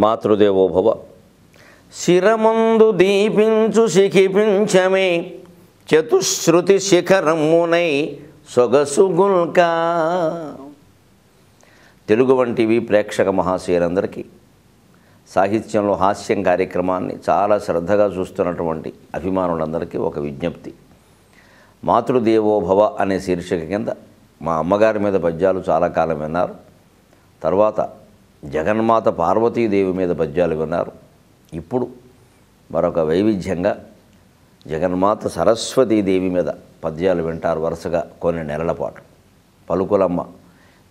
మాతృదేవో భవ. శిరమందు దీపించు శిఖిపించమే చతుశ్రుతి శిఖరమునై సొగసుగుల్క. Telugu one TV ప్రేక్షక మహాశయులందరికీ సాహిత్యంలో హాస్యం కార్యక్రమాన్ని చాలా శ్రద్ధగా చూస్తున్నటువంటి అభిమానులందరికీ ఒక విజ్ఞప్తి. మాతృదేవో భవ అనే శీర్షిక కింద మా అమ్మగారి మీద పద్యాలు చాలా కాలం విన్నారు. తర్వాత జగన్మాత పార్వతీదేవి మీద పద్యాలు విన్నారు. ఇప్పుడు మరొక వైవిధ్యంగా జగన్మాత సరస్వతీదేవి మీద పద్యాలు వింటారు వరుసగా కొన్ని నెలల పాటు. పలుకులమ్మ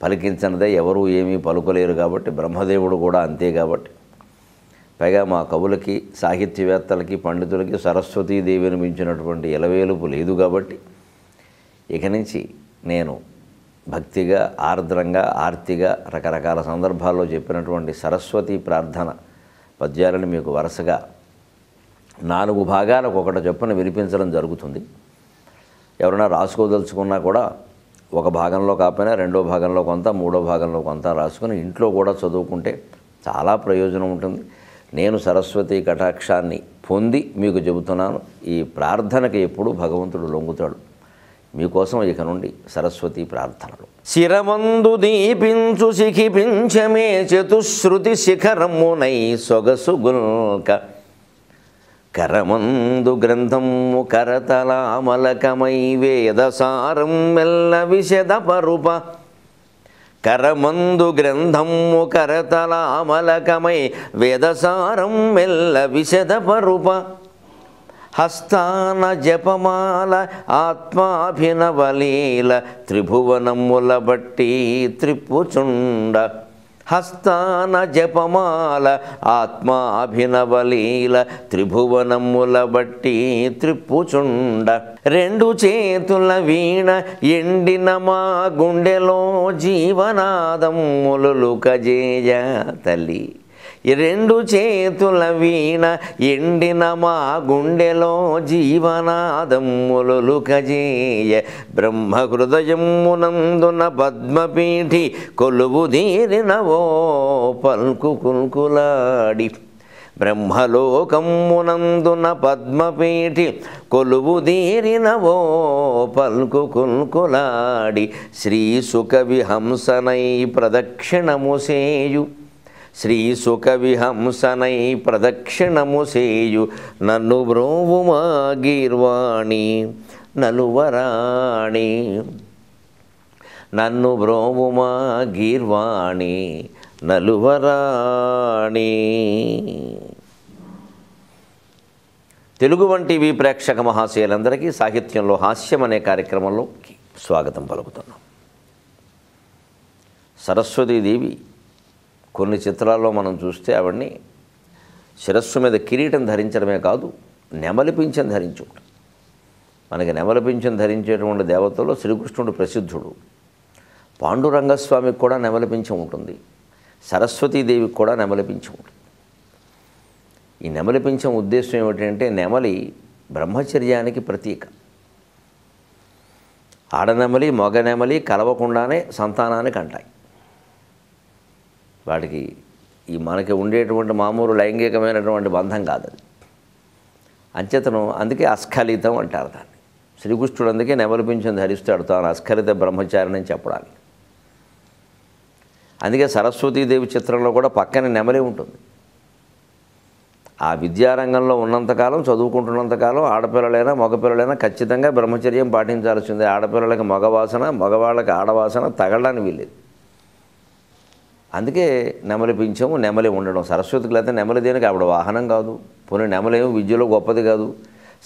పలికించినదే ఎవరూ ఏమీ పలుకలేరు కాబట్టి, బ్రహ్మదేవుడు కూడా అంతే కాబట్టి, పైగా మా కవులకి సాహిత్యవేత్తలకి పండితులకి సరస్వతీదేవిని మించినటువంటి ఎలవేలుపు లేదు కాబట్టి ఇక నుంచి నేను భక్తిగా, ఆర్ద్రంగా, ఆర్తిగా రకరకాల సందర్భాల్లో చెప్పినటువంటి సరస్వతీ ప్రార్థన పద్యాలను మీకు వరుసగా 4 భాగాలకు ఒకటి చొప్పున వినిపించడం జరుగుతుంది. ఎవరైనా రాసుకోదలుచుకున్నా కూడా ఒక భాగంలో కాకపోయినా రెండో భాగంలో కొంత, మూడో భాగంలో కొంత రాసుకుని ఇంట్లో కూడా చదువుకుంటే చాలా ప్రయోజనం ఉంటుంది. నేను సరస్వతి కటాక్షాన్ని పొంది మీకు చెబుతున్నాను. ఈ ప్రార్థనకి ఎప్పుడూ భగవంతుడు లొంగుతాడు. మీకోసం ఇక నుండి సరస్వతి ప్రార్థనలు. శిరమందు దీపించు శిఖిపించమే చతుశ్రుతి శిఖరమునై సొగసుగుల్క. కరమందు గ్రంథము కరతలామలకమై వేదసారం మెల్ల విశద పరుప. కరమందు గ్రంథము కరతలామలకమై వేదసారం మెల్ల విశద పరుప. హస్తాన జపమాల ఆత్మాభినవలీల త్రిభువనముల బట్టి త్రిప్పుచుండ. హస్తాన జపమాల ఆత్మాభినవలీల త్రిభువనముల బట్టి త్రిప్పుచుండ. 2 చేతుల వీణ ఎండిన మా గుండెలో జీవనాదములు కజేయ తల్లి. 2 చేతుల వీణ ఎండిన మా గుండెలో జీవనాదములు కజేయ. బ్రహ్మ హృదయమునందున పద్మపీఠి కొలువు దీరినవో పల్కు కుల్కులాడి. బ్రహ్మలోకమునందున పద్మపీఠి కొలువు దీరినవో పల్కు కుల్కులాడి. శ్రీసుక విహంసనై ప్రదక్షిణము సేయు. శ్రీసుక విహంసనై ప్రదక్షిణము సేయు. నన్ను బ్రోవుమా గీర్వాణి నలువరాణి. నన్ను బ్రోవుమా గీర్వాణి నలువరాణి. తెలుగు వన్ టీవీ ప్రేక్షక మహాశయులందరికీ సాహిత్యంలో హాస్యం అనే కార్యక్రమంలో స్వాగతం పలుకుతున్నాం. సరస్వతీదేవి కొన్ని చిత్రాల్లో మనం చూస్తే ఆవిడ్ని శిరస్సు మీద కిరీటం ధరించడమే కాదు, నెమలి పింఛం ధరించి ఉంటుంది. మనకి నెమలి పింఛం ధరించేటువంటి దేవతల్లో శ్రీకృష్ణుడు ప్రసిద్ధుడు. పాండురంగస్వామికి కూడా నెమలి పింఛం ఉంటుంది. సరస్వతీదేవికి కూడా నెమలి పింఛం ఉంటుంది. ఈ నెమలి పింఛం ఉద్దేశం ఏమిటంటే, నెమలి బ్రహ్మచర్యానికి ప్రతీక. ఆడనెమలి మగ నెమలి కలవకుండానే సంతానానికి అంటాయి. వాటికి ఈ మనకి ఉండేటువంటి మామూలు లైంగికమైనటువంటి బంధం కాదు అది. అంచేతను అందుకే అస్ఖలితం అంటారు దాన్ని. శ్రీకృష్ణుడు అందుకే నెమలి పింఛం ధరిస్తాడు తాను అస్ఖలిత బ్రహ్మచారిని చెప్పడానికి. అందుకే సరస్వతీదేవి చిత్రంలో కూడా పక్కన నెమలి ఉంటుంది. ఆ విద్యారంగంలో ఉన్నంతకాలం, చదువుకుంటున్నంతకాలం ఆడపిల్లలైనా మగపిల్లలైనా ఖచ్చితంగా బ్రహ్మచర్యం పాటించాల్సిందే. ఆడపిల్లలకి మగవాసన, మగవాళ్ళకి ఆడవాసన తగలడానికి వీల్లేదు. అందుకే నెమలి పింఛము, నెమలి ఉండడం. సరస్వతికి లేకపోతే నెమలి దేనికి ఆవిడ వాహనం కాదు. పోనీ నెమలేమో విద్యలో గొప్పది కాదు.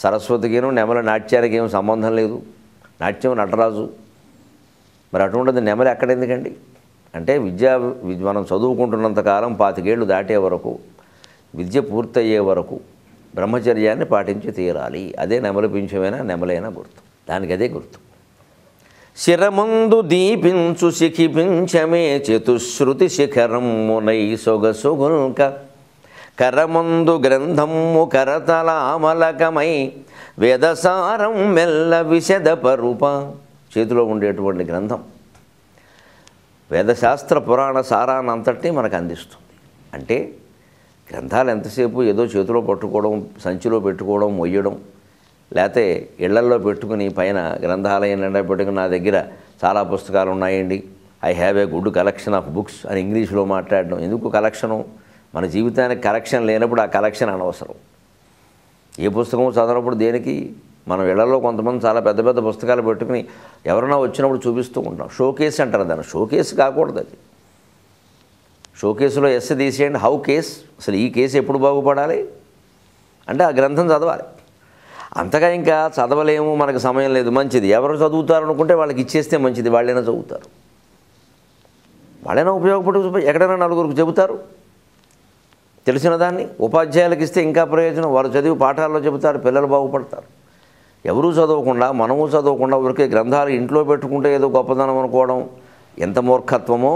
సరస్వతికేమో నెమలి నాట్యానికి ఏమో సంబంధం లేదు. నాట్యం నటరాజు. మరి అటువంటిది నెమలి అక్కడ ఎందుకండి అంటే, మనం చదువుకుంటున్నంతకాలం 25 ఏళ్ళు దాటే వరకు, విద్య పూర్తయ్యే వరకు బ్రహ్మచర్యాన్ని పాటించి తీరాలి. అదే నెమలి పింఛమైనా నెమలైనా గుర్తు. దానికి అదే గుర్తు. శిరమందు దీపించు శిఖిపించమే చతుశ్రుతి శిఖరమునై సొగసుగుల్క. కరమందు గ్రంథము కరతలామలకమై వేదసారం మెల్ల విశద పరుప. చేతిలో ఉండేటువంటి గ్రంథం వేదశాస్త్ర పురాణ సారాన్నంతటినీ మనకు అందిస్తుంది. అంటే గ్రంథాలు ఎంతసేపు ఏదో చేతిలో పట్టుకోవడం, సంచిలో పెట్టుకోవడం, మొయ్యడం, లేకపోతే ఇళ్లల్లో పెట్టుకుని పైన గ్రంథాలయం నిండా పెట్టుకుని నా దగ్గర చాలా పుస్తకాలు ఉన్నాయండి, I have a good collection of books అని ఇంగ్లీష్లో మాట్లాడడం. ఎందుకు కలెక్షను? మన జీవితానికి కలెక్షన్ లేనప్పుడు ఆ కలెక్షన్ అనవసరం. ఏ పుస్తకం చదవనప్పుడు దేనికి? మనం ఇళ్లలో కొంతమంది చాలా పెద్ద పెద్ద పుస్తకాలు పెట్టుకుని ఎవరైనా వచ్చినప్పుడు చూపిస్తూ ఉంటాం. షోకేస్ అంటారు దాన్ని. షోకేస్ కాకూడదు అది. షోకేసులో ఎస్ తీసేయండి, హౌ కేస్, అసలు ఈ కేసు ఎప్పుడు బాగుపడాలి అంటే ఆ గ్రంథం చదవాలి. అంతగా ఇంకా చదవలేము, మనకు సమయం లేదు, మంచిది. ఎవరు చదువుతారు అనుకుంటే వాళ్ళకి ఇచ్చేస్తే మంచిది, వాళ్ళైనా చదువుతారు, వాళ్ళైనా ఉపయోగపడి ఎక్కడైనా నలుగురికి చెబుతారు. తెలిసిన దాన్ని ఉపాధ్యాయులకు ఇస్తే ఇంకా ప్రయోజనం, వారు చదివి పాఠాల్లో చెబుతారు, పిల్లలు బాగుపడతారు. ఎవరూ చదవకుండా, మనము చదవకుండా ఊరికే గ్రంథాలు ఇంట్లో పెట్టుకుంటే ఏదో గొప్పదనం అనుకోవడం ఎంత మూర్ఖత్వమో,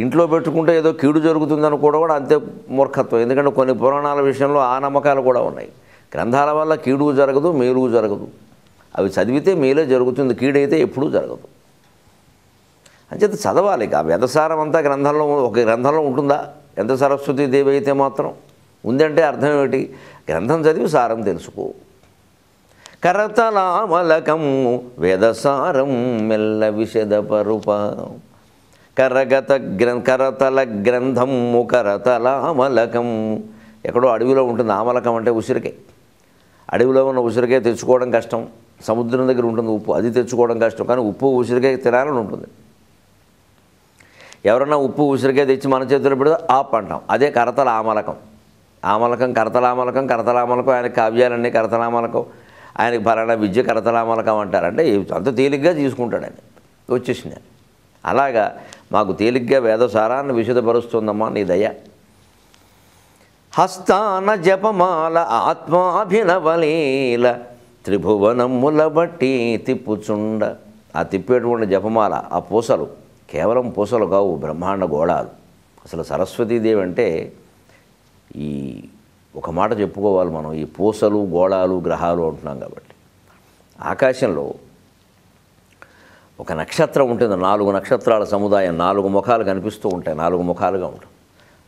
ఇంట్లో పెట్టుకుంటే ఏదో కీడు జరుగుతుంది అనుకోవడం కూడా అంతే మూర్ఖత్వం. ఎందుకంటే కొన్ని పురాణాల విషయంలో ఆ నమ్మకాలు కూడా ఉన్నాయి. గ్రంథాల వల్ల కీడు జరగదు, మేలు జరగదు. అవి చదివితే మేలే జరుగుతుంది, కీడైతే ఎప్పుడూ జరగదు. అంచేత చదవాలి. ఆ వేదసారం అంతా గ్రంథంలో, ఒక గ్రంథంలో ఉంటుందా? ఎంత సరస్వతీ దేవి అయితే మాత్రం ఉందంటే అర్థం ఏమిటి? గ్రంథం చదివి సారం తెలుసుకో. కరతలామలకము వేదసారం మెల్ల విషద పరుప, కరతల గ్రంథము కరతలామలకం. ఎక్కడో అడవిలో ఉంటుంది. ఆమలకం అంటే ఉసిరికాయ. అడవిలో ఉన్న ఉసిరికాయ తెచ్చుకోవడం కష్టం. సముద్రం దగ్గర ఉంటుంది ఉప్పు, అది తెచ్చుకోవడం కష్టం. కానీ ఉప్పు ఉసిరికాయ తినాలని ఉంటుంది. ఎవరన్నా ఉప్పు ఉసిరికాయ తెచ్చి మన చేతిలో పెడితే ఆప్ అంటాం. అదే కరతల ఆమలకం. ఆమలకం, కరతలామలకం. కరతలామలకం ఆయనకి కావ్యాలన్నీ కరతలామలకం, ఆయనకి ఫలానా విద్య కరతలామలకం అంటారంటే అంత తేలిగ్గా తీసుకుంటాడు ఆయన, వచ్చేసింది. అలాగా మాకు తేలిగ్గా వేదసారాన్ని విశదపరుస్తుందమ్మా నీ దయ. హస్తాన జపమాల ఆత్మాభినవలీల త్రిభువనముల బట్టి తిప్పుచుండ. ఆ తిప్పేటువంటి జపమాల, ఆ పూసలు కేవలం పూసలు కావు, బ్రహ్మాండ గోళాలు. అసలు సరస్వతీదేవి అంటే ఈ ఒక మాట చెప్పుకోవాలి మనం, ఈ పూసలు, గోళాలు, గ్రహాలు అంటున్నాం కాబట్టి. ఆకాశంలో ఒక నక్షత్రం ఉంటుంది, 4 నక్షత్రాల సముదాయం, 4 ముఖాలు కనిపిస్తూ ఉంటాయి, 4 ముఖాలుగా ఉంటుంది.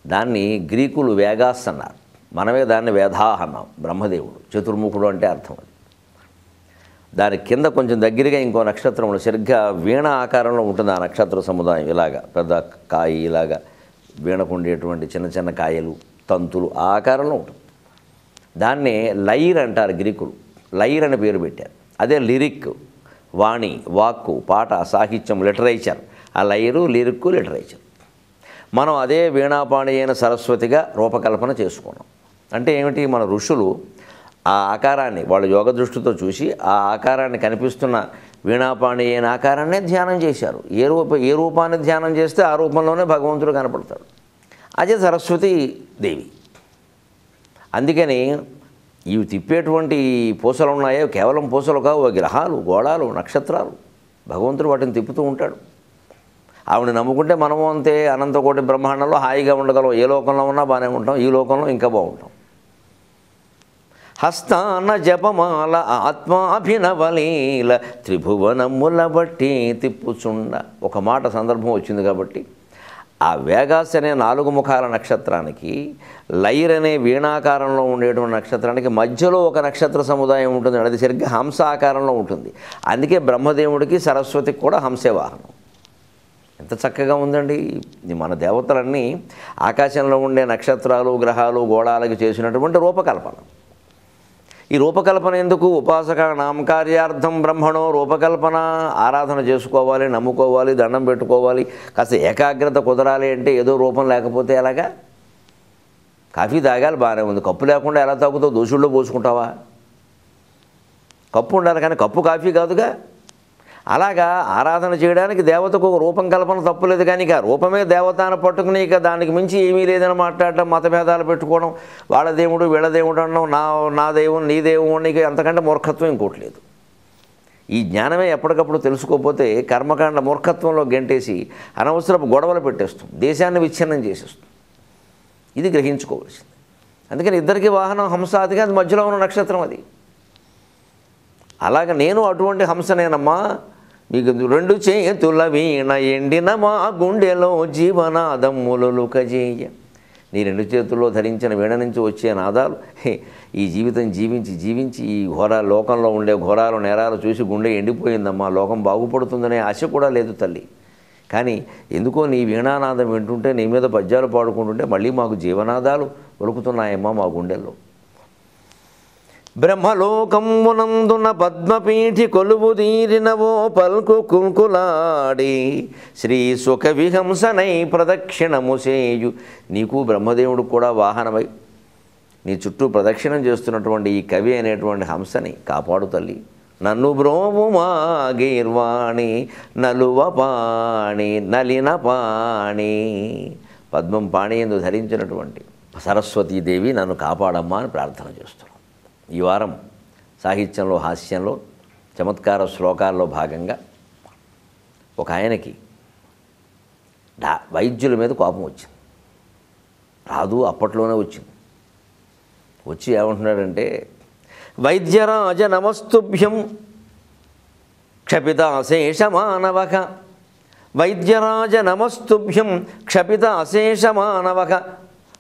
దాన్ని గ్రీకులు వేగాస్ అన్నారు, మనమే దాన్ని వేదాహ అన్నాం. బ్రహ్మదేవుడు చతుర్ముఖుడు అంటే అర్థం అది. దాని కింద కొంచెం దగ్గరగా ఇంకో నక్షత్రం సరిగ్గా వీణ ఆకారంలో ఉంటుంది ఆ నక్షత్ర సముదాయం. ఇలాగా పెద్ద కాయ, ఇలాగా వీణకు ఉండేటువంటి చిన్న చిన్న కాయలు, తంతులు ఆ ఆకారంలో ఉంటుంది. దాన్నే లైర్ అంటారు గ్రీకులు. లైర్ అని పేరు పెట్టారు. అదే లిరిక్, వాణి, వాక్కు, పాట, సాహిత్యం, లిటరేచర్. ఆ లైరు, లిరిక్కు, లిటరేచర్. మనం అదే వీణాపాణి అయిన సరస్వతిగా రూపకల్పన చేసుకున్నాం. అంటే ఏమిటి? మన ఋషులు ఆ ఆకారాన్ని వాళ్ళ యోగ దృష్టితో చూసి ఆ ఆకారాన్ని, కనిపిస్తున్న వీణాపాణి అయిన ఆకారాన్నే ధ్యానం చేశారు. ఏ రూపాన్ని ధ్యానం చేస్తే ఆ రూపంలోనే భగవంతుడు కనపడతాడు. అదే సరస్వతీ దేవి. అందుకని ఇవి తిప్పేటువంటి పూసలు ఉన్నాయో కేవలం పూసలు కావు, గ్రహాలు, గోళాలు, నక్షత్రాలు. భగవంతుడు వాటిని తిప్పుతూ ఉంటాడు. ఆవిడ నమ్ముకుంటే మనము అంతే అనంతకోటి బ్రహ్మాండంలో హాయిగా ఉండగలం. ఏ లోకంలో ఉన్నా బాగానే ఉంటాం, ఈ లోకంలో ఇంకా బాగుంటాం. హస్తాన జపమాల ఆత్మాభినవలీల త్రిభువనముల బట్టి తిప్పుచుండ. ఒక మాట సందర్భం వచ్చింది కాబట్టి ఆ వేగాస్ అనే 4 ముఖాల నక్షత్రానికి, లైర్ అనే వీణాకారంలో ఉండేటువంటి నక్షత్రానికి మధ్యలో ఒక నక్షత్ర సముదాయం ఉంటుంది. అది సరిగ్గా హంస ఆకారంలో ఉంటుంది. అందుకే బ్రహ్మదేవుడికి, సరస్వతికి కూడా హంసే వాహనం. ఎంత చక్కగా ఉందండి. మన దేవతలన్నీ ఆకాశంలో ఉండే నక్షత్రాలు, గ్రహాలు, గోళాలకి చేసినటువంటి రూపకల్పన. ఈ రూపకల్పన ఎందుకు? ఉపాసక నామకార్యార్థం బ్రహ్మణో రూపకల్పన. ఆరాధన చేసుకోవాలి, నమ్ముకోవాలి, దండం పెట్టుకోవాలి, కాస్త ఏకాగ్రత కుదరాలి అంటే ఏదో రూపం లేకపోతే ఎలాగా? కాఫీ తాగాలి, బాగానే ఉంది. కప్పు లేకుండా ఎలా తాగుతావు? దోషుల్లో పోసుకుంటావా? కప్పు ఉండాలి, కానీ కప్పు కాఫీ కాదుగా. అలాగా ఆరాధన చేయడానికి దేవతకు ఒక రూపం కల్పన తప్పులేదు. కానీ ఇక రూపమే దేవతను పట్టుకుని ఇక దానికి మించి ఏమీ లేదని మాట్లాడటం, మతభేదాలు పెట్టుకోవడం, వాళ్ళ దేవుడు వీళ్ళ దేవుడు అనడం, నా దేవుడు నీ దేవుడు, ఇక అంతకంటే మూర్ఖత్వం ఇంకోటి లేదు. ఈ జ్ఞానమే ఎప్పటికప్పుడు తెలుసుకోకపోతే కర్మకాండ మూర్ఖత్వంలో గెంటేసి అనవసరపు గొడవలు పెట్టేస్తుంది, దేశాన్ని విచ్ఛిన్నం చేసేస్తుంది. ఇది గ్రహించుకోవాల్సింది. అందుకని ఇద్దరికి వాహనం హంస, అదిగా అది మధ్యలో ఉన్న నక్షత్రం అది. అలాగ నేను అటువంటి హంసనేనమ్మా. మీకు 2 చేతుల వీణ ఎండిన మా గుండెలో జీవనాదమ్ములు కజేయ. నీ రెండు చేతుల్లో ధరించిన వీణ నుంచి వచ్చే నాదాలు ఈ జీవితం జీవించి ఈ లోకంలో ఉండే ఘోరాలు నేరాలు చూసి గుండె ఎండిపోయిందమ్మా, లోకం బాగుపడుతుందనే ఆశ కూడా లేదు తల్లి. కానీ ఎందుకో నీ వీణానాదం వింటుంటే, నీ మీద పద్యాలు పాడుకుంటుంటే మళ్ళీ మాకు జీవనాదాలు ఉరుకుతున్నాయమ్మా మా గుండెల్లో. బ్రహ్మలోకమునందున పద్మపీఠి కొలువు తీరినవో పల్కు కుంకులాడి శ్రీ సుఖ విహంసనై ప్రదక్షిణము చేయు. నీకు బ్రహ్మదేవుడు కూడా వాహనమై నీ చుట్టూ ప్రదక్షిణం చేస్తున్నటువంటి ఈ కవి అనేటువంటి హంసని కాపాడు తల్లి. నన్ను బ్రోము మా గీర్వాణి నలువ పాణి నలిన పాణి. పద్మం పాణి ఎందు ధరించినటువంటి సరస్వతీదేవి నన్ను కాపాడమ్మా అని ప్రార్థన చేస్తున్నాం. ఈ వారం సాహిత్యంలో హాస్యంలో చమత్కార శ్లోకాల్లో భాగంగా ఒక ఆయనకి వైద్యుల మీద కోపం వచ్చింది. రాదు, అప్పట్లోనే వచ్చింది. వచ్చి ఏమంటున్నాడంటే, వైద్యరాజ నమస్తుభ్యం క్షపితాశేషమానవక, వైద్యరాజ నమస్తుభ్యం క్షపితాశేషమానవక,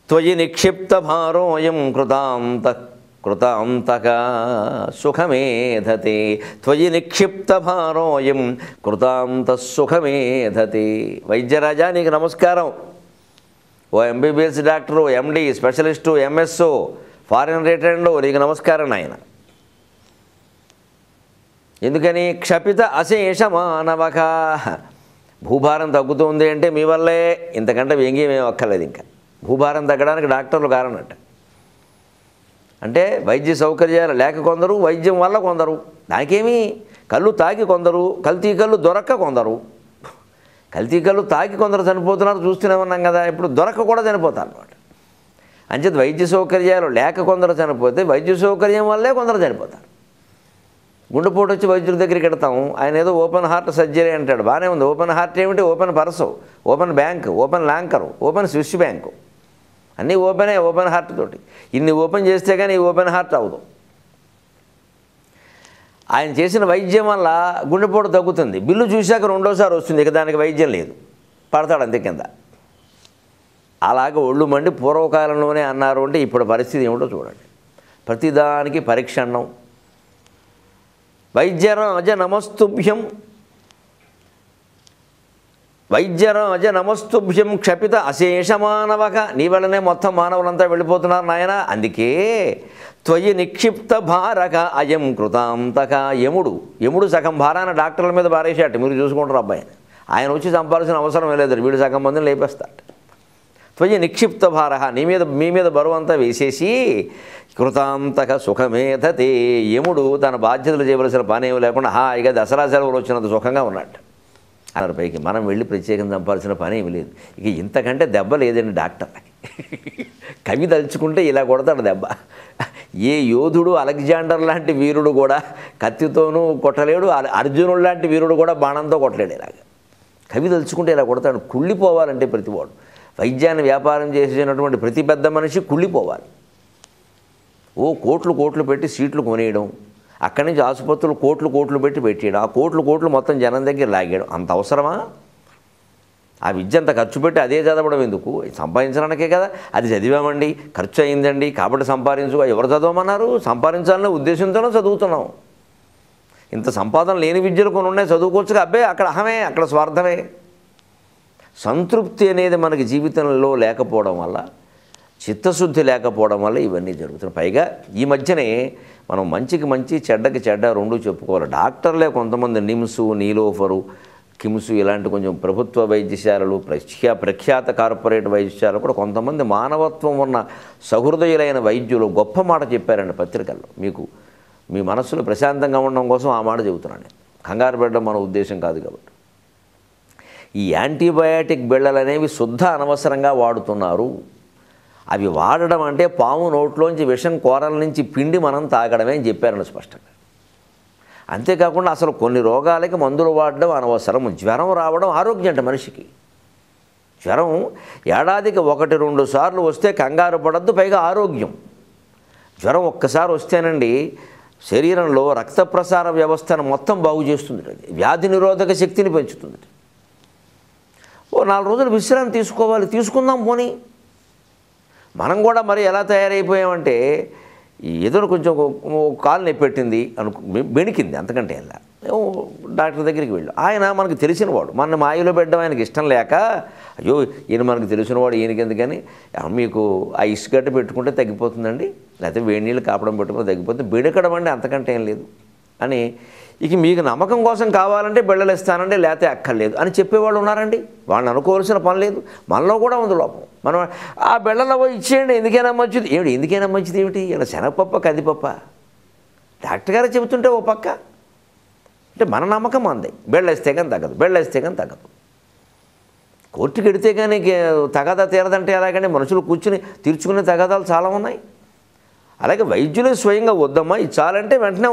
త్వయి నిక్షిప్త భారోయం కృతాంతక సుఖమేధతే, త్వయి నిక్షిప్త భారోయం కృతాంత సుఖమేధతే. వైద్యరాజా నీకు నమస్కారం. ఓ ఎంబీబీఎస్ డాక్టరు, ఎండి, స్పెషలిస్టు, ఎంఎస్ఓ, ఫారిన్ రిటర్న్లో నీకు నమస్కారం ఆయన. ఎందుకని? క్షపిత అశేషమానవక, భూభారం తగ్గుతుంది అంటే మీ వల్లే, ఇంతకంటే వ్యంగ్యమేం అక్కర్లేదు. ఇంకా భూభారం తగ్గడానికి డాక్టర్లు కారణట. అంటే వైద్య సౌకర్యాలు లేక కొందరు, వైద్యం వల్ల కొందరు. దానికేమీ, కళ్ళు తాగి కొందరు, కల్తీ కళ్ళు దొరక్క కొందరు. కల్తీ కళ్ళు తాగి కొందరు చనిపోతున్నారు, చూస్తూనే ఉన్నాం కదా. ఇప్పుడు దొరక్క కూడా చనిపోతారు అన్నమాట. అంచేత వైద్య సౌకర్యాలు లేక కొందరు చనిపోతే, వైద్య సౌకర్యం వల్లే కొందరు చనిపోతారు. గుండెపోటు వచ్చి వైద్యుల దగ్గరికి వెడతాం, ఆయన ఏదో ఓపెన్ హార్ట్ సర్జరీ అంటాడు. బాగానే ఉంది. ఓపెన్ హార్ట్ ఏమిటి? Open purse, open bank, open ల్యాంకరు, ఓపెన్ స్విస్ బ్యాంకు, అన్నీ ఓపెనే. ఓపెన్ హార్ట్ తోటి ఇన్ని ఓపెన్ చేస్తే కానీ ఈ ఓపెన్ హార్ట్ అవ్వదు. ఆయన చేసిన వైద్యం వల్ల గుండెపోటు తగ్గుతుంది. బిల్లు చూశాక రెండోసారి వస్తుంది, ఇక దానికి వైద్యం లేదు, పడతాడు అంతే కింద. అలాగే ఒళ్ళు మండి పూర్వకాలంలోనే అన్నారు అంటే ఇప్పుడు పరిస్థితి ఏమిటో చూడండి. ప్రతిదానికి పరీక్ష అన్నం. వైద్యరాజ నమస్తుభ్యం, వైద్యరాజ నమస్తుభ్యం క్షపిత అశేషమానవక, నీ వల్లనే మొత్తం మానవులంతా వెళ్ళిపోతున్నారు నాయన. అందుకే త్వయి నిక్షిప్త భారక అయం కృతాంతక. యముడు సగం భారాన్ని డాక్టర్ల మీద పారేసాడు. మీరు చూసుకుంటారు అబ్బాయిని. ఆయన వచ్చి చంపాల్సిన అవసరం లేదు, వీడు సగం మందిని లేపేస్తాడు. త్వయి నిక్షిప్త భార, మీ మీద బరువు అంతా వేసేసి కృతాంతక సుఖమేధతే. యముడు తన బాధ్యతలు చేయవలసిన పని ఏమి లేకుండా హాయిగా దసరా సెలవులు వచ్చినంత సుఖంగా ఉన్నాడు. అన్నారు పైకి మనం వెళ్ళి ప్రత్యేకంగా చంపాల్సిన పని ఏమి లేదు. ఇక ఇంతకంటే దెబ్బ లేదండి డాక్టర్లకి. కవి తలుచుకుంటే ఇలా కొడతాడు దెబ్బ. ఏ యోధుడు, అలెగ్జాండర్ లాంటి వీరుడు కూడా కత్తితోనూ కొట్టలేడు, అర్జునుడు లాంటి వీరుడు కూడా బాణంతో కొట్టలేడు. ఇలాగ కవి తలుచుకుంటే ఇలా కొడతాడు. కుళ్ళిపోవాలంటే ప్రతివాడు, వైద్యాన్ని వ్యాపారం చేసేటటువంటి ప్రతి పెద్ద మనిషి కుళ్ళిపోవాలి. ఓ కోట్లు పెట్టి సీట్లు కొనేయడం, అక్కడి నుంచి ఆసుపత్రులు కోట్లు పెట్టి పెట్టేయడం, ఆ కోట్లు మొత్తం జనం దగ్గర లాగేయడం అంత అవసరమా? ఆ విద్య అంత ఖర్చు పెట్టి అదే చదవడం ఎందుకు? సంపాదించడానికే కదా. అది చదివామండి, ఖర్చు అయిందండి కాబట్టి సంపాదించు. ఎవరు చదవమన్నారు? సంపాదించాలనే ఉద్దేశంతోనే చదువుతున్నాం. ఇంత సంపాదన లేని విద్యలు కొన్ని ఉన్నాయి, చదువుకోవచ్చుగా. అబ్బాయి అక్కడ అహమే, అక్కడ స్వార్థమే. సంతృప్తి అనేది మనకి జీవితంలో లేకపోవడం వల్ల, చిత్తశుద్ధి లేకపోవడం వల్ల ఇవన్నీ జరుగుతున్నాయి. పైగా ఈ మధ్యనే మనం మంచికి మంచి, చెడ్డకి చెడ్డ రెండూ చెప్పుకోవాలి. డాక్టర్లే కొంతమంది నిమ్స్, నీలోఫరు, కిమ్స్ ఇలాంటి కొంచెం ప్రభుత్వ వైద్యశాలలు, ప్రఖ్యాత కార్పొరేట్ వైద్యశాలలు కూడా కొంతమంది మానవత్వం ఉన్న సహృదయులైన వైద్యులు గొప్ప మాట చెప్పారండి పత్రికల్లో. మీకు మీ మనస్సులో ప్రశాంతంగా ఉండడం కోసం ఆ మాట చెబుతున్నాను. కంగారు పెట్టడం మన ఉద్దేశం కాదు కాబట్టి. ఈ యాంటీబయాటిక్ బిళ్ళలు అనేవి శుద్ధ అనవసరంగా వాడుతున్నారు. అవి వాడడం అంటే పాము నోట్లోంచి విషం కోరల నుంచి పిండి మనం తాగడమే అని చెప్పారని స్పష్టంగా. అంతేకాకుండా అసలు కొన్ని రోగాలకి మందులు వాడడం అనవసరం. జ్వరం రావడం ఆరోగ్యం అంట మనిషికి. జ్వరం ఏడాదికి 1-2 సార్లు వస్తే కంగారు పడద్దు, పైగా ఆరోగ్యం. జ్వరం ఒక్కసారి వస్తేనండి శరీరంలో రక్త ప్రసార వ్యవస్థను మొత్తం బాగు చేస్తుంది. అది వ్యాధి నిరోధక శక్తిని పెంచుతుంది. ఓ 4 రోజులు విశ్రాంతి తీసుకోవాలి, తీసుకుందాం పోనీ. మనం కూడా మరి ఎలా తయారైపోయామంటే ఏదో కొంచెం కాలు నొప్పెట్టింది బెణికింది, అంతకంటే ఎలా డాక్టర్ దగ్గరికి వెళ్ళు. ఆయన మనకు తెలిసినవాడు, మన మాయలో పెట్టడం ఆయనకి ఇష్టం లేక, అయ్యో ఈయన మనకు తెలిసినవాడు ఈయనకి ఎందుకని, మీకు ఆ ఇసుగడ్డ పెట్టుకుంటే తగ్గిపోతుందండి, లేకపోతే వేడి నీళ్ళు కాపడం పెట్టుకుంటే తగ్గిపోతుంది, బెడకడం అండి అంతకంటే ఏం లేదు అని, ఇక మీకు నమ్మకం కోసం కావాలంటే బిళ్ళలు ఇస్తానండి లేకపోతే అక్కర్లేదు అని చెప్పేవాళ్ళు ఉన్నారండి. వాళ్ళని అనుకోవాల్సిన పని లేదు. మనలో కూడా ఉంది లోపం. మనం ఆ బిళ్ళలో ఇచ్చేయండి, ఎందుకైనా మంచిది ఏమిటి, ఎందుకైనా మంచిది ఏమిటి, ఇలా శనగపప్ప కందిపప్ప డాక్టర్ గారు చెబుతుంటే ఓ పక్క, అంటే మన నమ్మకం అంది, బెళ్ళేస్తే కానీ తగ్గదు, బెళ్ళేస్తే కానీ తగ్గదు. కోర్టుకి ఎడితే కానీ తగాదా తీరదంటే ఎలాగంటే మనుషులు కూర్చుని తీర్చుకునే తగాదాలు చాలా ఉన్నాయి. అలాగే వైద్యులు స్వయంగా వద్దమ్మా ఇది చాలంటే వెంటనే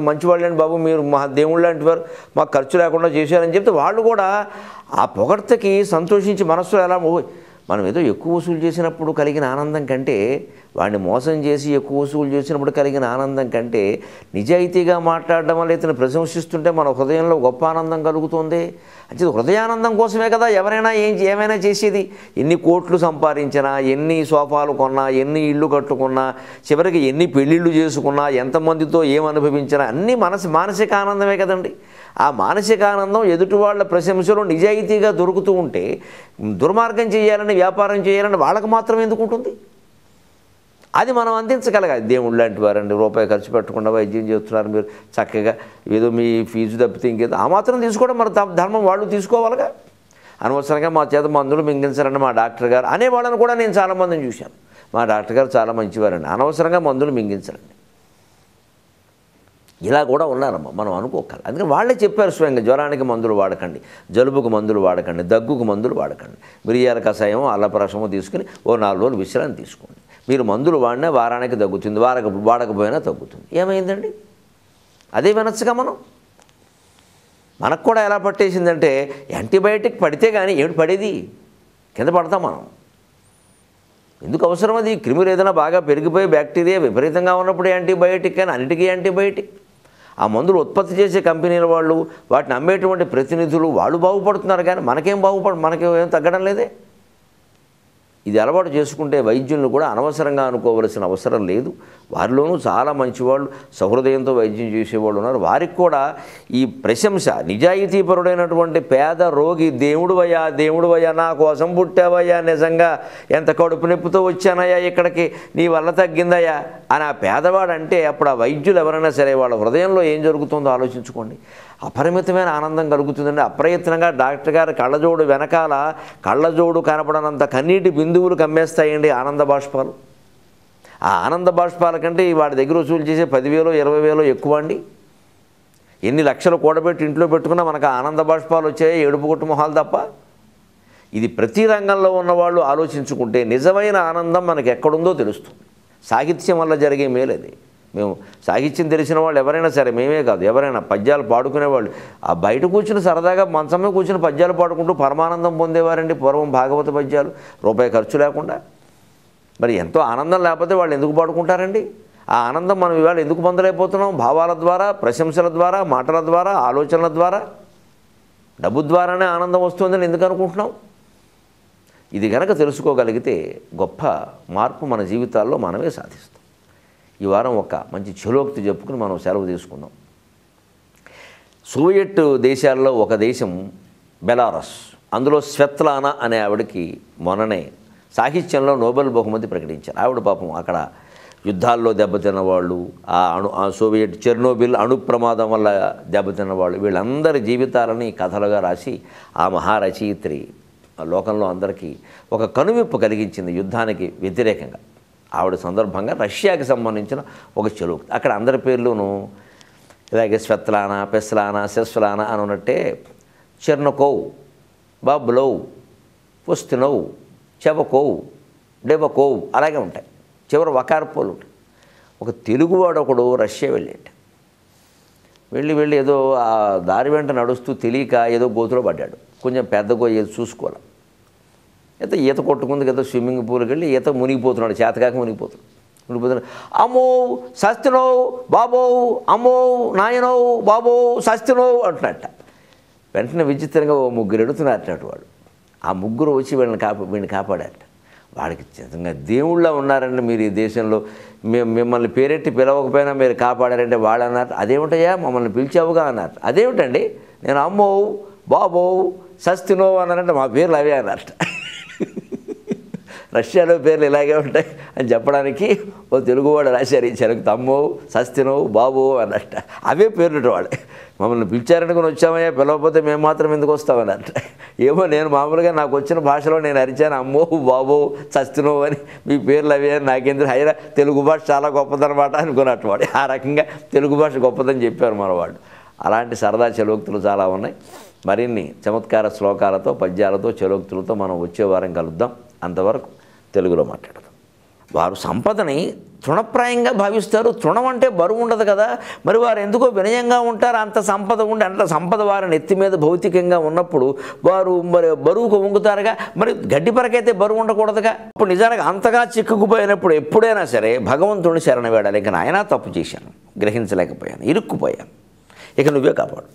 మంచివాళ్ళండి బాబు, మీరు మా దేవుళ్ళు లాంటి వారు, మాకు ఖర్చు లేకుండా చేశారని చెప్తే వాళ్ళు కూడా ఆ పొగడ్తకి సంతోషించి మనస్సులో ఎలా మనం ఏదో ఎక్కువ వసూలు చేసినప్పుడు కలిగిన ఆనందం కంటే, వాడిని మోసం చేసి ఎక్కువ వసూలు చేసినప్పుడు కలిగిన ఆనందం కంటే, నిజాయితీగా మాట్లాడడం వల్ల ఇతను ప్రశంసిస్తుంటే మన హృదయంలో గొప్ప ఆనందం కలుగుతుంది. అంటే హృదయానందం కోసమే కదా ఎవరైనా ఏమైనా చేసేది. ఎన్ని కోట్లు సంపాదించినా, ఎన్ని సోఫాలు కొన్నా, ఎన్ని ఇళ్ళు కట్టుకున్నా, చివరికి ఎన్ని పెళ్ళిళ్ళు చేసుకున్నా, ఎంతమందితో ఏమనుభవించినా అన్నీ మానసిక ఆనందమే కదండి. ఆ మానసిక ఆనందం ఎదుటి వాళ్ళ ప్రశంసలో నిజాయితీగా దొరుకుతూ ఉంటే, దుర్మార్గం చేయాలని, వ్యాపారం చేయాలని వాళ్ళకు మాత్రం ఎందుకు ఉంటుంది? అది మనం అందించగలగాలి. దేవుళ్ళు లాంటి వారండి, రూపాయి ఖర్చు పెట్టకుండా వైద్యం చేస్తున్నారు, మీరు చక్కగా ఏదో మీ ఫీజు తప్పితే ఇంకేదో ఆ మాత్రం తీసుకోవడం మన ధర్మం, వాళ్ళు తీసుకోవాలిగా. అనవసరంగా మా చేత మందులు మింగించారండి మా డాక్టర్ గారు అనే వాళ్ళని కూడా నేను చాలామందిని చూశాను. మా డాక్టర్ గారు చాలా మంచివారండి, అనవసరంగా మందులు మింగించారండి, ఇలా కూడా ఉన్నారమ్మ. మనం అనుకోవాలి. అందుకని వాళ్ళే చెప్పారు స్వయంగా, జ్వరానికి మందులు వాడకండి, జలుబుకు మందులు వాడకండి, దగ్గుకు మందులు వాడకండి, మిరియాల కషాయం అల్లపు రసము తీసుకుని ఓ 4 రోజులు విశ్రాంతి తీసుకోండి. మీరు మందులు వాడినా వారానికి తగ్గుతుంది, వాడకపోయినా తగ్గుతుంది. ఏమైందండి? అదే వినొచ్చుగా మనం. మనకు కూడా ఎలా పట్టేసిందంటే, యాంటీబయాటిక్ పడితే కానీ ఏమిటి పడేది, కింద పడతాం మనం. ఎందుకు అవసరం అది? క్రిములు ఏదైనా బాగా పెరిగిపోయి బ్యాక్టీరియా విపరీతంగా ఉన్నప్పుడు యాంటీబయాటిక్, కానీ అన్నిటికీ యాంటీబయాటిక్. ఆ మందులు ఉత్పత్తి చేసే కంపెనీల వాళ్ళు, వాటిని అమ్మేటువంటి ప్రతినిధులు, వాళ్ళు బాగుపడుతున్నారు, కానీ మనకేం తగ్గడం లేదే. ఇది అలవాటు చేసుకుంటే వైద్యులను కూడా అనవసరంగా అనుకోవలసిన అవసరం లేదు. వారిలోనూ చాలా మంచివాళ్ళు, సహృదయంతో వైద్యం చేసేవాళ్ళు ఉన్నారు. వారికి కూడా ఈ ప్రశంస, నిజాయితీపరుడైనటువంటి పేద రోగి, దేవుడువయ్యా నా కోసం పుట్టావయ్యా, నిజంగా ఎంత కడుపు నొప్పితో వచ్చానయ్యా ఇక్కడికి, నీ వల్ల తగ్గిందయ్యా అని ఆ పేదవాడంటే, అప్పుడు ఆ వైద్యులు ఎవరైనా సరే వాళ్ళ హృదయంలో ఏం జరుగుతుందో ఆలోచించుకోండి. అపరిమితమైన ఆనందం కలుగుతుందండి. అప్రయత్నంగా డాక్టర్ గారి కళ్ళజోడు వెనకాల కళ్ళజోడు కనపడనంత కన్నీటి బిందువులు కమ్మేస్తాయండి ఆనంద బాష్పాలు. ఆ ఆనంద బాష్పాల కంటే వాడి దగ్గర వసూలు చేసే 10,000 20,000 ఎక్కువ అండి. ఎన్ని లక్షలు కూడబెట్టి ఇంట్లో పెట్టుకున్నా మనకు ఆనంద బాష్పాలు వచ్చాయి, ఏడుపు కొట్టు మొహాలు తప్ప. ఇది ప్రతి రంగంలో ఉన్నవాళ్ళు ఆలోచించుకుంటే నిజమైన ఆనందం మనకు ఎక్కడుందో తెలుస్తుంది. సాహిత్యం వల్ల జరిగే మేలది. మేము సాహిత్యం తెలిసిన వాళ్ళు ఎవరైనా సరే, మేమే కాదు ఎవరైనా పద్యాలు పాడుకునేవాళ్ళు, ఆ బయట కూర్చుని సరదాగా మంచమే కూర్చుని పద్యాలు పాడుకుంటూ పరమానందం పొందేవారండి పూర్వం. భాగవత పద్యాలు రూపాయి ఖర్చు లేకుండా. మరి ఎంతో ఆనందం లేకపోతే వాళ్ళు ఎందుకు పాడుకుంటారండి? ఆ ఆనందం మనం ఇవాళ ఎందుకు పొందలేకపోతున్నాం? భావాల ద్వారా, ప్రశంసల ద్వారా, మాటల ద్వారా, ఆలోచనల ద్వారా, డబ్బు ద్వారానే ఆనందం వస్తుందని ఎందుకు అనుకుంటున్నాం? ఇది కనుక తెలుసుకోగలిగితే గొప్ప మార్పు మన జీవితాల్లో మనమే సాధిస్తాం. ఈ వారం ఒక మంచి చలోక్తి చెప్పుకుని మనం సెలవు తీసుకుందాం. సోవియట్ దేశాల్లో ఒక దేశం బెలారస్, అందులో స్వెత్లానా అనే ఆవిడకి మొన్ననే సాహిత్యంలో నోబెల్ బహుమతి ప్రకటించారు. ఆవిడ పాపం అక్కడ యుద్ధాల్లో దెబ్బతిన్న వాళ్ళు, ఆ సోవియట్ చెర్నోబిల్ అణు ప్రమాదం వల్ల దెబ్బతిన్న వాళ్ళు, వీళ్ళందరి జీవితాలని కథలుగా రాసి ఆ మహారచయిత్రి లోకంలో అందరికీ ఒక కనువిప్పు కలిగించింది యుద్ధానికి వ్యతిరేకంగా. ఆవిడ సందర్భంగా రష్యాకి సంబంధించిన ఒక చలోక్తి. అక్కడ అందరి పేర్లును ఇలాగే స్వెత్లానా, పెస్లానా, సెస్లానా అని ఉన్నట్టే చెర్నకోవ్, బాబ్లోవ్, పుస్తినోవ్, చెవకోవ్, డెవకోవ్ అలాగే ఉంటాయి. చివరి వకార్పోలు ఉంటాయి. ఒక తెలుగువాడు ఒకడు రష్యా వెళ్ళాడు. వెళ్ళి ఏదో ఆ దారి వెంట నడుస్తూ తెలియక ఏదో గోతులో పడ్డాడు. కొంచెం పెద్ద ఏదో చూసుకోవాలి. అయితే ఈత కొట్టుకుంది కదా, స్విమ్మింగ్ పూల్కి వెళ్ళి ఈత మునిగిపోతున్నాడు, చేతకాక మునిగిపోతున్నాడు. అమ్మో సస్తినో బాబో, అమ్మో నాయనో బాబో సస్తినో అంటున్నట్ట. వెంటనే విచిత్రంగా ఓ 3 ఎడుతున్నట్టు వాడు. ఆ 3 వచ్చి వీడిని కాపాడారట. వాడికి నిజంగా దేవుళ్ళ ఉన్నారండి మీరు ఈ దేశంలో, మిమ్మల్ని పేరెట్టి పిలవకపోయినా మీరు కాపాడారంటే వాళ్ళు అన్నారు. అదేమిటయ్యా మమ్మల్ని పిలిచావుగా అన్నారు. అదేమిటండి నేను అమ్మో బాబో సస్తినో అన్నారంటే మా పేర్లు అవే అన్నట్ట. రష్యాలో పేర్లు ఇలాగే ఉంటాయి అని చెప్పడానికి ఓ తెలుగువాడు రాశారు ఈ చెరకు, తమ్మో సస్తినో బాబో అన్నట్ట. అవే పేర్లు వాడు. మమ్మల్ని పిలిచారనుకుని వచ్చామయ్యా, పిలవకపోతే మేము మాత్రం ఎందుకు వస్తామన్నట్ట. ఏమో నేను మామూలుగా నాకు వచ్చిన భాషలో నేను అరిచాను అమ్మో బాబో సస్తినో అని, మీ పేర్లు అవే అని నాకెందుకు, అయినా తెలుగు భాష చాలా గొప్పదనమాట అనుకున్నట్టు వాడు. ఆ రకంగా తెలుగు భాష గొప్పదని చెప్పారు మనవాడు. అలాంటి సరదా చలోక్తులు చాలా ఉన్నాయి. మరిన్ని చమత్కార శ్లోకాలతో పద్యాలతో చలోక్తులతో మనం వచ్చే వారం కలుద్దాం. అంతవరకు తెలుగులో మాట్లాడదాం. వారు సంపదని తృణప్రాయంగా భావిస్తారు. తృణం అంటే బరువు ఉండదు కదా, మరి వారు ఎందుకో వినయంగా ఉంటారు. అంత సంపద ఉండి అంత సంపద వారి నెత్తి మీద భౌతికంగా ఉన్నప్పుడు వారు మరి బరువుకు వంగుతారుగా. మరి గడ్డి పరకైతే బరువు ఉండకూడదుగా. ఇప్పుడు నిజానికి అంతగా చిక్కుకుపోయినప్పుడు ఎప్పుడైనా సరే భగవంతుడిని శరణ వేడాలి. ఇక నాయనా తప్పు చేశాను, గ్రహించలేకపోయాను, ఇరుక్కుపోయాను, ఇక నువ్వే కాపాడు.